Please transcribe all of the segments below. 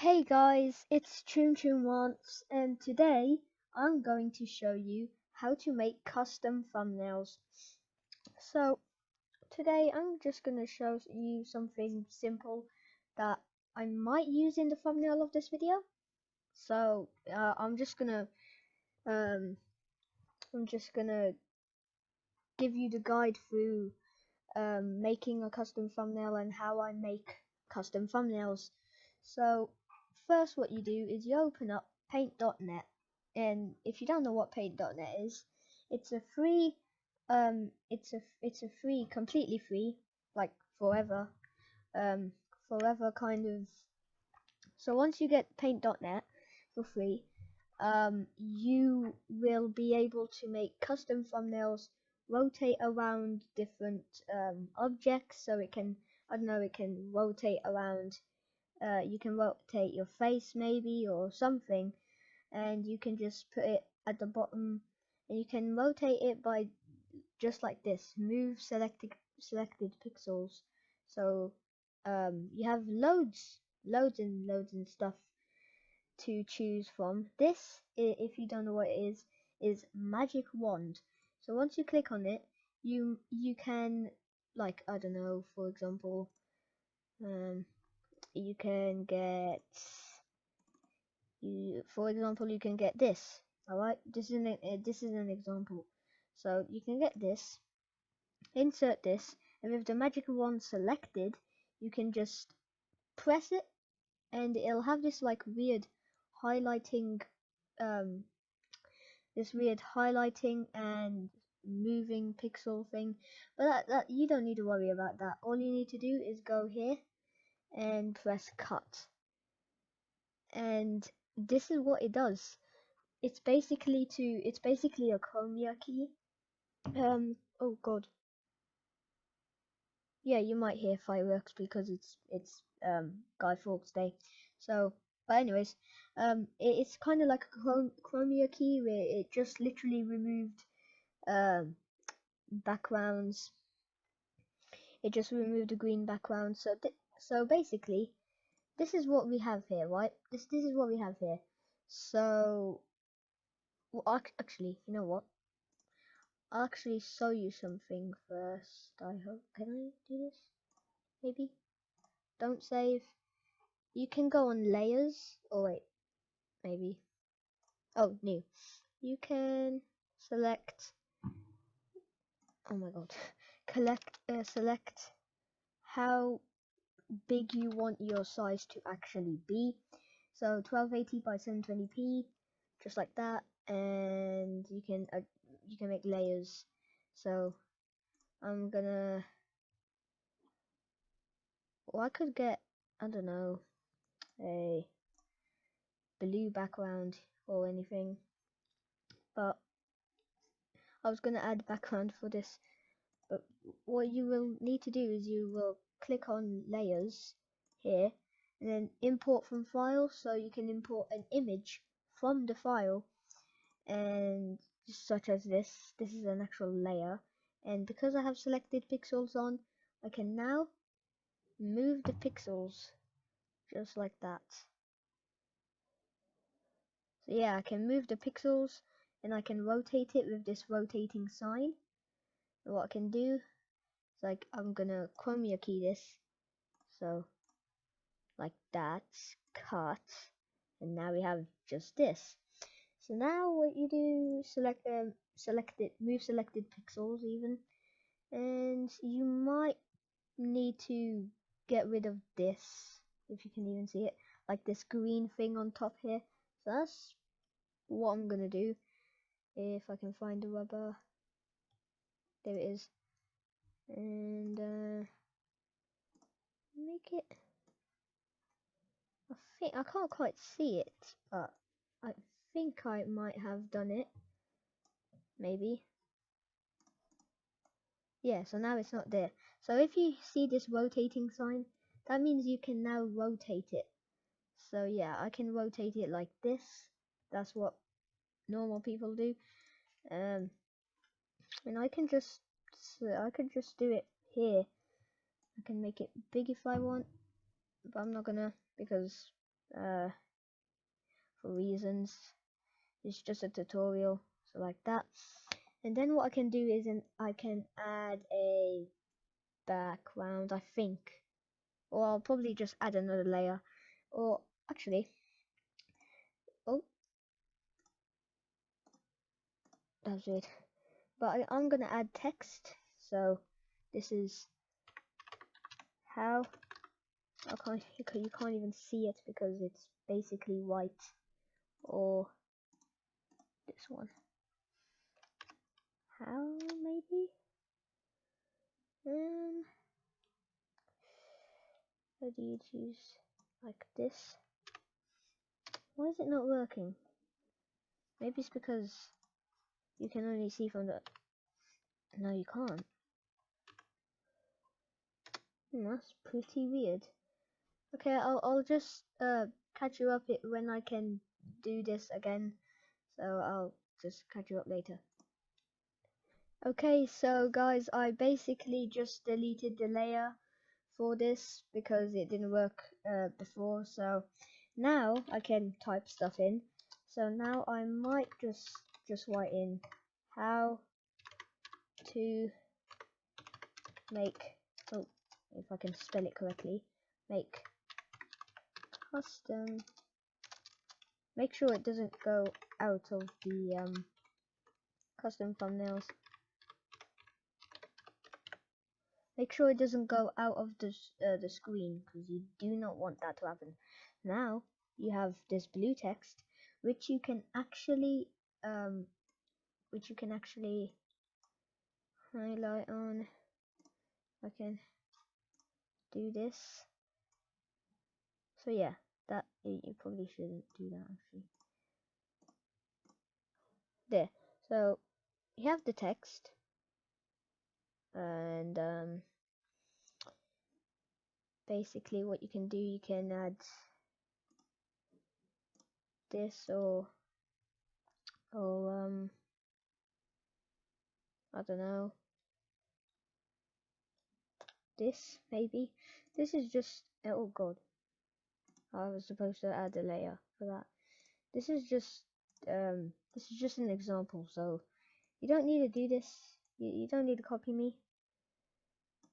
Hey guys, it's Chum Chum Wants, and today I'm going to show you how to make custom thumbnails. So today I'm just going to show you something simple that I might use in the thumbnail of this video. So um, I'm just gonna give you the guide through making a custom thumbnail and how I make custom thumbnails. So first what you do is you open up paint.net, and if you don't know what paint.net is, it's a free it's a free, completely free, like forever, um forever kind of. So once you get paint.net for free, you will be able to make custom thumbnails, rotate around different objects. So it can, I don't know, it can rotate around, you can rotate your face maybe or something, and you can just put it at the bottom, and you can rotate it by just like this, move selected pixels. So you have loads and stuff to choose from. This, if you don't know what it is Magic Wand. So once you click on it, you can, like, I don't know, for example, you can get, you can get this. All right, this is an example. So you can get this, insert this, and with the Magic Wand selected, you can just press it, and it'll have this like weird highlighting, um and moving pixel thing. But that you don't need to worry about that. All you need to do is go here and press cut, and this is what it does. It's basically a chroma key. Oh god, yeah, you might hear fireworks because it's Guy Fawkes Day. So, but anyways, it's kind of like a chroma key where it just literally removed um backgrounds. It just removed the green background. So so basically, this is what we have here, right? This is what we have here. So, well, actually, you know what? I'll actually show you something first. I hope. Can I do this? Maybe. Don't save. You can go on layers. Oh wait, maybe. Oh, new. You can select. Oh my god. Select how big you want your size to actually be. So 1280 by 720p, just like that. And you can make layers. So I'm gonna. Well, I could get, I don't know, a blue background or anything, but I was gonna add background for this. But what you will need to do is you will click on layers here, and then import from file. So you can import an image from the file, and such as this is an actual layer. And because I have selected pixels on, I can now move the pixels just like that. So yeah, I can move the pixels, and I can rotate it with this rotating sign. And what I can do is, like, I'm gonna chroma key this, so like that, cut, and now we have just this. So now what you do, move selected pixels even, and you might need to get rid of this, if you can even see it, like this green thing on top here. So that's what I'm gonna do. If I can find the rubber, there it is, and make it. I think I can't quite see it, but I think I might have done it. Maybe. Yeah, so now it's not there. So if you see this rotating sign, that means you can now rotate it. So yeah, I can rotate it like this. That's what normal people do. And I can just do it here. I can make it big if I want, but I'm not gonna, because for reasons. It's just a tutorial, so like that. And then what I can do is I can add a background, I think, or I'll probably just add another layer, or actually, oh, that's it. But I'm gonna add text. So this is how you can't even see it because it's basically white, or this one. How maybe? How do you choose like this? Why is it not working? Maybe it's because you can only see from the. No, you can't. That's pretty weird. Okay, I'll just catch you up when I can do this again. So I'll just catch you up later. Okay, so guys, I basically just deleted the layer for this because it didn't work before. So now I can type stuff in. So now I might just write in how to make, oh, if I can spell it correctly, make custom. Make sure it doesn't go out of the custom thumbnails. Make sure it doesn't go out of the screen, because you do not want that to happen. Now you have this blue text, which you can actually highlight on. I can do this. So yeah, that you probably shouldn't do that actually. There. So you have the text, and basically what you can do, you can add this or I don't know, this maybe. This is just, oh god, I was supposed to add a layer for that. This is just an example, so you don't need to do this. You don't need to copy me.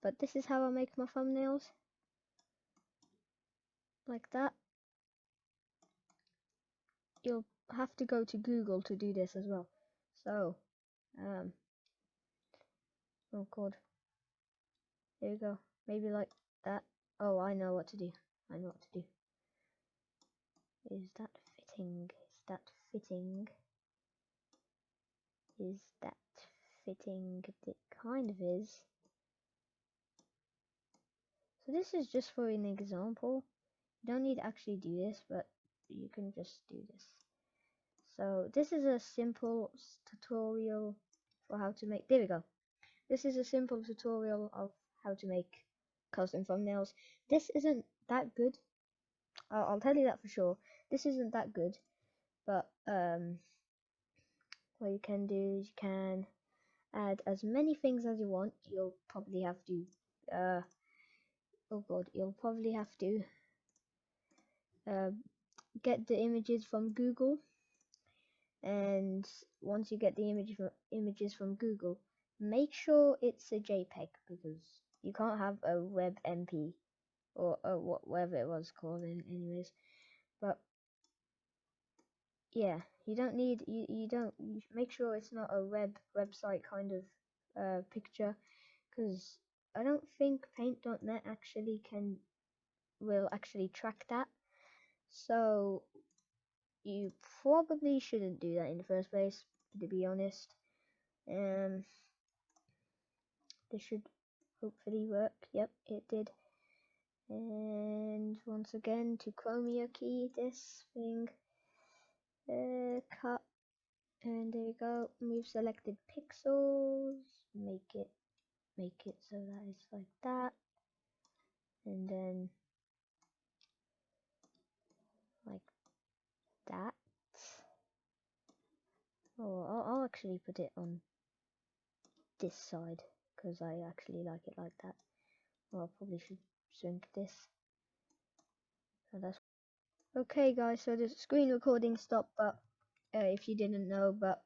But this is how I make my thumbnails, like that. You'll have to go to Google to do this as well. So oh god, there you go. Maybe like that. Oh, I know what to do. I know what to do. Is that fitting? Is that fitting? Is that fitting? It kind of is. So this is just for an example. You don't need to actually do this, but you can just do this. So this is a simple tutorial for how to make, there we go. This is a simple tutorial of how to make custom thumbnails. This isn't that good. I'll tell you that for sure. This isn't that good, but what you can do is you can add as many things as you want. You'll probably have to oh god, you'll probably have to get the images from Google, and once you get the images from Google, make sure it's a JPEG, because you can't have a WebMP or whatever it was called anyways. But yeah, you don't need you make sure it's not a website kind of picture, because I don't think Paint.net actually will actually track that. So you probably shouldn't do that in the first place, to be honest. This should hopefully work. Yep, it did. And once again, to chroma key this thing, cut, and there you go. Move selected pixels, make it so that it's like that, and then like that. Oh, I'll actually put it on this side because I actually like it like that. Well, I probably should shrink this. So that's Okay guys, so the screen recording stopped, but if you didn't know, but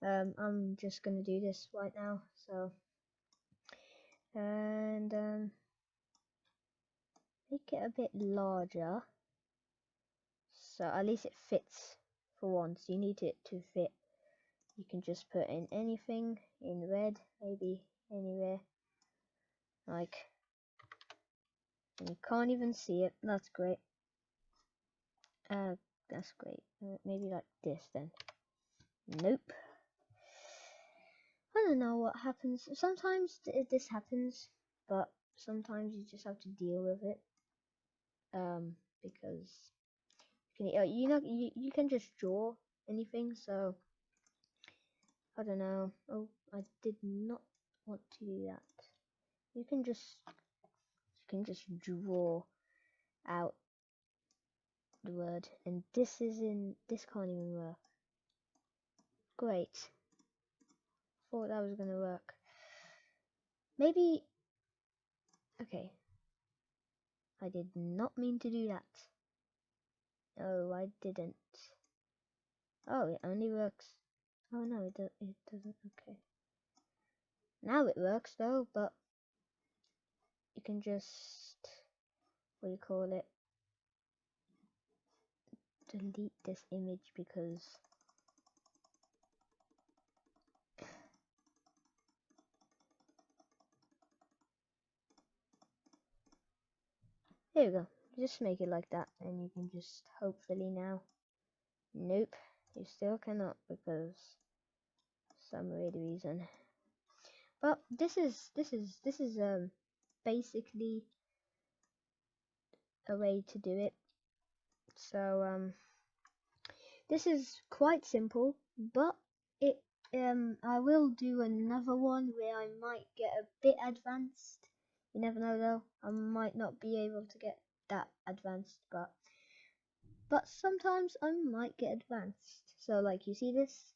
I'm just gonna do this right now. So and make it a bit larger, so at least it fits for once. You need it to fit. You can just put in anything in red, maybe anywhere, like, and you can't even see it. That's great. That's great. Maybe like this then. Nope. I don't know what happens. Sometimes this happens, but sometimes you just have to deal with it. Because you can just draw anything. So I don't know. Oh, I did not want to do that. You can just draw out the word, and this can't even work. Great. Thought that was gonna work. Maybe. Okay. I did not mean to do that. No, I didn't. Oh, it only works. Oh no, it doesn't. Okay. Now it works though, but you can just, what do you call it? Delete this image because here we go. Just make it like that, and you can just hopefully now. Nope, you still cannot because some weird reason. But this is basically a way to do it. So this is quite simple, but it I will do another one where I might get a bit advanced. You never know though. I might not be able to get that advanced, but sometimes I might get advanced. So like you see this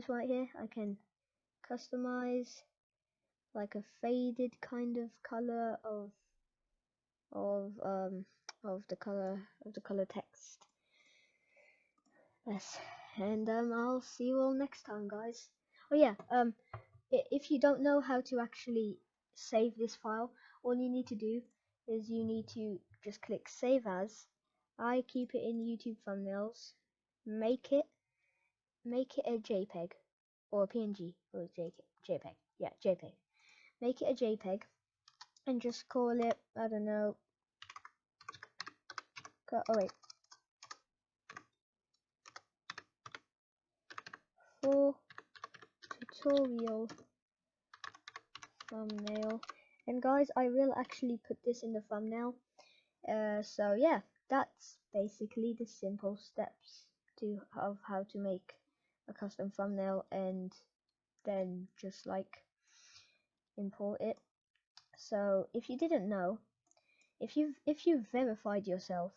right here. I can customize like a faded kind of color of the color text. Yes, and I'll see you all next time, guys. Oh yeah, if you don't know how to actually save this file, all you need to do is you need to just click Save As. I keep it in YouTube thumbnails. Make it a JPEG or a PNG or a JPEG. Yeah, JPEG. Make it a JPEG and just call it, I don't know. Oh wait. For tutorial thumbnail. And guys, I will actually put this in the thumbnail. So yeah, that's basically the simple steps of how to make a custom thumbnail, and then just like import it. So if you didn't know, if you've verified yourself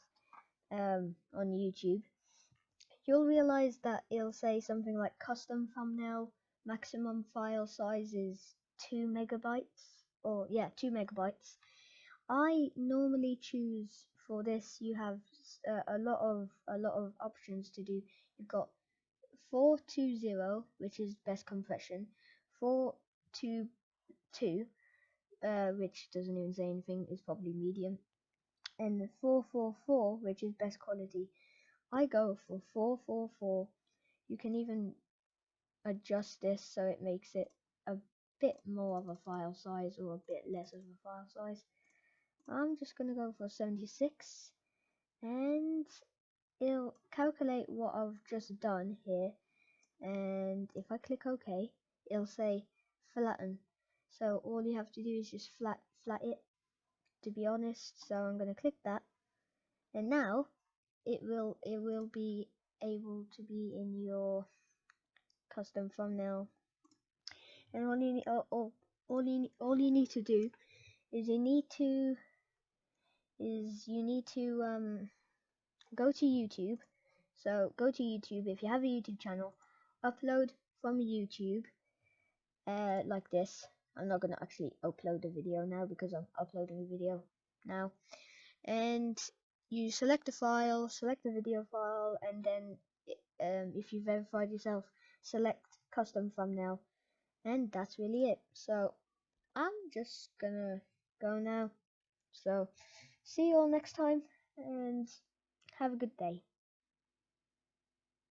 on YouTube, you'll realize that it'll say something like custom thumbnail, maximum file size is 2 megabytes, or yeah, 2 megabytes. I normally choose for this. You have a lot of options to do. You've got 420, which is best compression, 422, which doesn't even say anything, is probably medium, and 444, which is best quality. I go for 444. You can even adjust this so it makes it a bit more of a file size or a bit less of a file size. I'm just gonna go for 76, and it'll calculate what I've just done here, and if I click OK, it'll say flatten. So all you have to do is just flat it, to be honest. So I'm gonna click that, and now it will be able to be in your custom thumbnail. And all you need to do is you need to go to YouTube. So go to YouTube if you have a YouTube channel, upload from YouTube, like this. I'm not gonna actually upload the video now because I'm uploading the video now, and you select a file, select the video file, and then if you've verified yourself, select custom thumbnail, and that's really it. So I'm just gonna go now. So see you all next time, and have a good day.